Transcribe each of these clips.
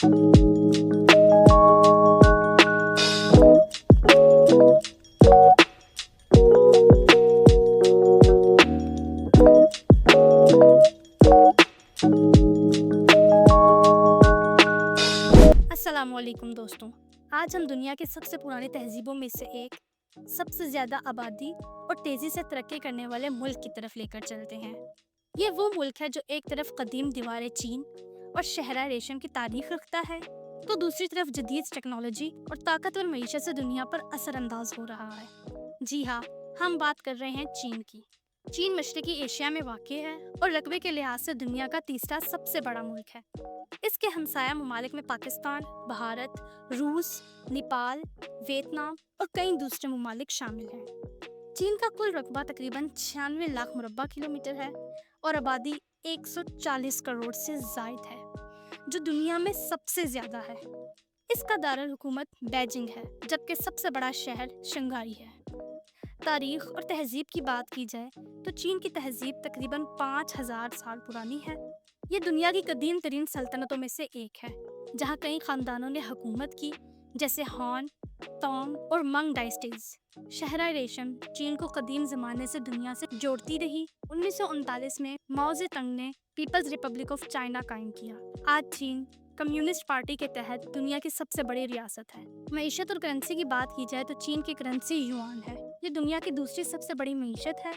अस्सलामुअलैकुम दोस्तों। आज हम दुनिया की सबसे पुरानी तहजीबों में से एक, सबसे ज़्यादा आबादी और तेज़ी से तरक्की करने वाले मुल्क की तरफ लेकर चलते हैं। ये वो मुल्क है जो एक तरफ कदीम दीवारें चीन और शहरा रेशम की तारीख रखता है, तो दूसरी तरफ जदीद टेक्नोलॉजी और ताकतवर मईशत से दुनिया पर असरअंदाज हो रहा है। जी हाँ, हम बात कर रहे हैं चीन की। चीन मशरकी एशिया में वाक़ है और रकबे के लिहाज से दुनिया का तीसरा सबसे बड़ा मुल्क है। इसके हमसाया ममालिक में पाकिस्तान, भारत, रूस, नेपाल, वियतनाम और कई दूसरे ममालिक शामिल हैं। चीन का कुल रकबा तकरीबन 96 लाख मुरब्बा किलोमीटर है और आबादी 140 करोड़ से ज़ायद है, जो दुनिया में सबसे ज़्यादा है। इसका दारुल हुकूमत बीजिंग है, जबकि सबसे बड़ा शहर शंघाई है। तारीख और तहजीब की बात की जाए तो चीन की तहजीब तकरीबन 5000 साल पुरानी है। ये दुनिया की कदीम तरीन सल्तनतों में से एक है, जहाँ कई खानदानों ने हुकूमत की, जैसे हान, तोंग और मंग डायनेस्टीज। शहरा रेशम चीन को कदीम ज़माने से दुनिया से जोड़ती रही। 1939 में माओ ज़ेडुंग ने पीपल्स रिपब्लिक ऑफ चाइना कायम किया। आज चीन कम्युनिस्ट पार्टी के तहत दुनिया की सबसे बड़ी रियासत है। मईशत और करेंसी की बात की जाए तो चीन की करेंसी युआन है। ये दुनिया की दूसरी सबसे बड़ी मईशत है,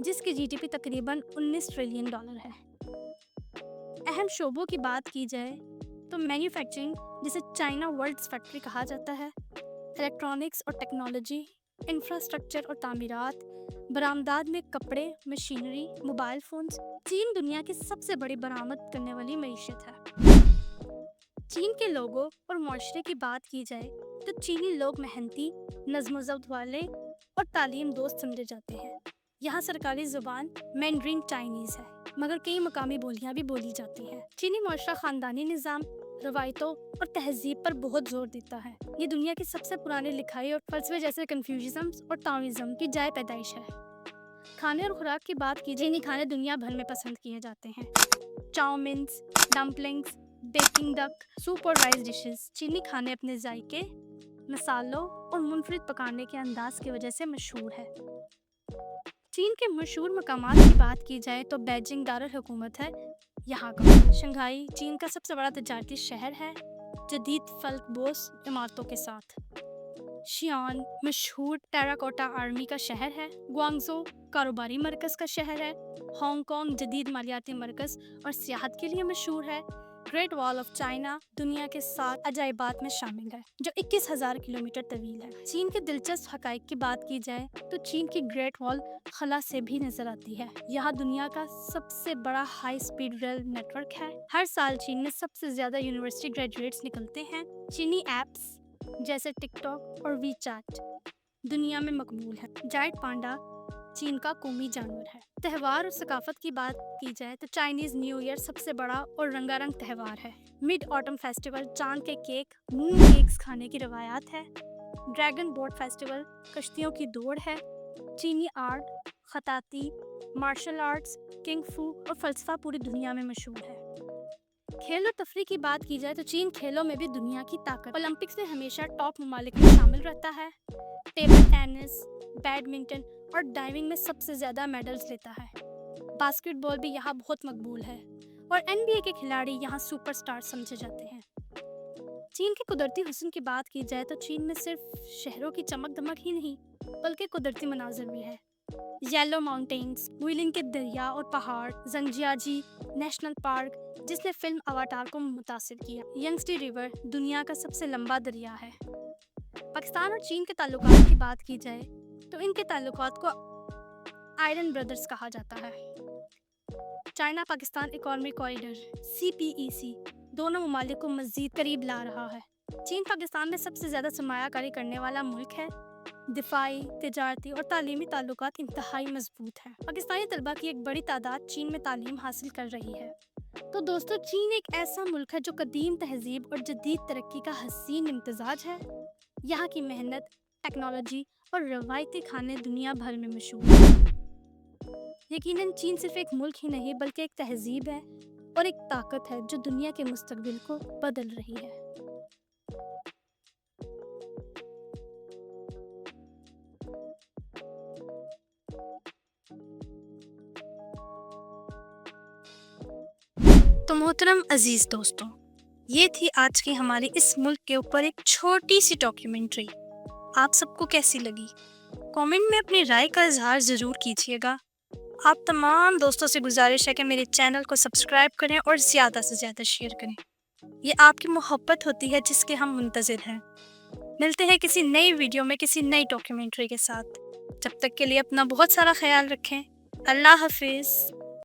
जिसकी जीडीपी तकरीबन 19 ट्रिलियन डॉलर है। अहम शोबों की बात की जाए तो मैन्युफैक्चरिंग, जिसे चाइना वर्ल्ड्स फैक्ट्री कहा जाता है, इलेक्ट्रॉनिक्स और टेक्नोलॉजी, इंफ्रास्ट्रक्चर और तामीरात, बरामदात में कपड़े, मशीनरी, मोबाइल फोन्स। चीन दुनिया की सबसे बड़ी बरामद करने वाली मईशत है। चीन के लोगों और मुआशरे की बात की जाए तो चीनी लोग मेहनती, नज़्म-ओ-ज़ब्त वाले और तालीम दोस्त समझे जाते हैं। यहाँ सरकारी ज़ुबान मैंड्रीन चाइनीज़ है, मगर कई मकामी बोलियाँ भी बोली जाती हैं। चीनी मुआशरा ख़ानदानी निज़ाम, रवायतों और तहजीब पर बहुत जोर देता है। ये दुनिया की सबसे पुरानी लिखाई और फ़लसफ़े जैसे कन्फ्यूशियज़म और ताओइज़्म की जाए पैदाइश है। खाने और खुराक की बात की, चीनी खाने दुनिया भर में पसंद किए जाते हैं। Chowmeins, dumplings, baking duck, soup और राइस डिशेस। चीनी खाने अपने जायके, मसालों और मुनफरिद पकाने के अंदाज की वजह से मशहूर है। चीन के मशहूर मकामात की बात की जाए तो बीजिंग दारुल हुकूमत है यहाँ का। शंघाई चीन का सबसे बड़ा तजारती शहर है, जदीद फल्कबोस इमारतों के साथ। शियान मशहूर टेराकोटा आर्मी का शहर है। ग्वांगझो कारोबारी मरकज़ का शहर है। हांगकांग जदीद मालियाती मरकज़ और सियाहत के लिए मशहूर है। ग्रेट वॉल ऑफ चाइना दुनिया के 7 अजायबात में शामिल है, जो 21,000 किलोमीटर तवील है। चीन के दिलचस्प हक़ाइक़ की बात की जाए तो चीन की ग्रेट वॉल खला से भी नजर आती है। यहाँ दुनिया का सबसे बड़ा हाई स्पीड रेल नेटवर्क है। हर साल चीन में सबसे ज़्यादा यूनिवर्सिटी ग्रेजुएट्स निकलते हैं। चीनी ऐप्स जैसे टिकटॉक और वीचैट दुनिया में मकबूल है। जायंट पांडा चीन का कौमी जानवर है। त्यौहार और सकाफत की बात की जाए तो चाइनीज़ न्यू ईयर सबसे बड़ा और रंगारंग त्यौहार है। मिड ऑटम फेस्टिवल चांद के केक, मून केक्स खाने की रवायात है। ड्रैगन बोट फेस्टिवल कश्तियों की दौड़ है। चीनी आर्ट, खताती, मार्शल आर्ट्स, किंग फू और फ़लसफ़ा पूरी दुनिया में मशहूर है। खेल और तफरी की बात की जाए तो चीन खेलों में भी दुनिया की ताकत। ओलंपिक्स में हमेशा टॉप ममालिक में शामिल रहता है। टेबल टेनिस, बैडमिंटन और डाइविंग में सबसे ज़्यादा मेडल्स लेता है। बास्केटबॉल भी यहाँ बहुत मकबूल है और NBA के खिलाड़ी यहाँ सुपरस्टार समझे जाते हैं। चीन के कुदरती हुस्न की बात की जाए तो चीन में सिर्फ शहरों की चमक दमक ही नहीं, बल्कि कुदरती मनाजिर भी है। येलो माउंटेन्स, वुइलिंग के दरिया और पहाड़, ज़ंगजियाजी नेशनल पार्क जिसने फिल्म अवाटार को मुतासिर किया। यंगस्टी रिवर दुनिया का सबसे लंबा दरिया है। पाकिस्तान और चीन के ताल्लुकात की बात की जाए तो इनके ताल्लुकात को आयरन ब्रदर्स कहा जाता है। China Pakistan economic corridor CPEC दोनों ममालिक को मज़ीद करीब ला रहा है। चीन पाकिस्तान में सबसे ज़्यादा सरमायाकारी करने वाला मुल्क है। दिफाई, तिजारती और तालीमी ताल्लुकात इंतहाई मजबूत हैं। पाकिस्तानी तलबा की एक बड़ी तादाद चीन में तालीम हासिल कर रही है। तो दोस्तों, चीन एक ऐसा मुल्क है जो कदीम तहजीब और जदीद तरक्की का हसीन इम्तजाज है। यहाँ की मेहनत, टेक्नोलॉजी और रवायती खाने दुनिया भर में मशहूर हैं। यकीनन चीन सिर्फ एक मुल्क ही नहीं बल्कि एक तहजीब है اور ایک طاقت ہے جو دنیا کے مستقبل کو بدل رہی ہے۔ تو محترم عزیز دوستوں، یہ تھی آج کی ہماری اس ملک کے اوپر ایک چھوٹی سی ڈاکیومنٹری۔ آپ سب کو کیسی لگی؟ کامنٹ میں اپنی رائے کا اظہار ضرور کیجیے گا۔ آپ تمام دوستوں سے گزارش ہے کہ میرے چینل کو سبسکرائب کریں اور زیادہ سے زیادہ شیئر کریں۔ یہ آپ کی محبت ہوتی ہے جس کے ہم منتظر ہیں۔ ملتے ہیں کسی نئی ویڈیو میں کسی نئی ڈاکیومنٹری کے ساتھ۔ جب تک کے لیے اپنا بہت سارا خیال رکھیں۔ اللہ حافظ۔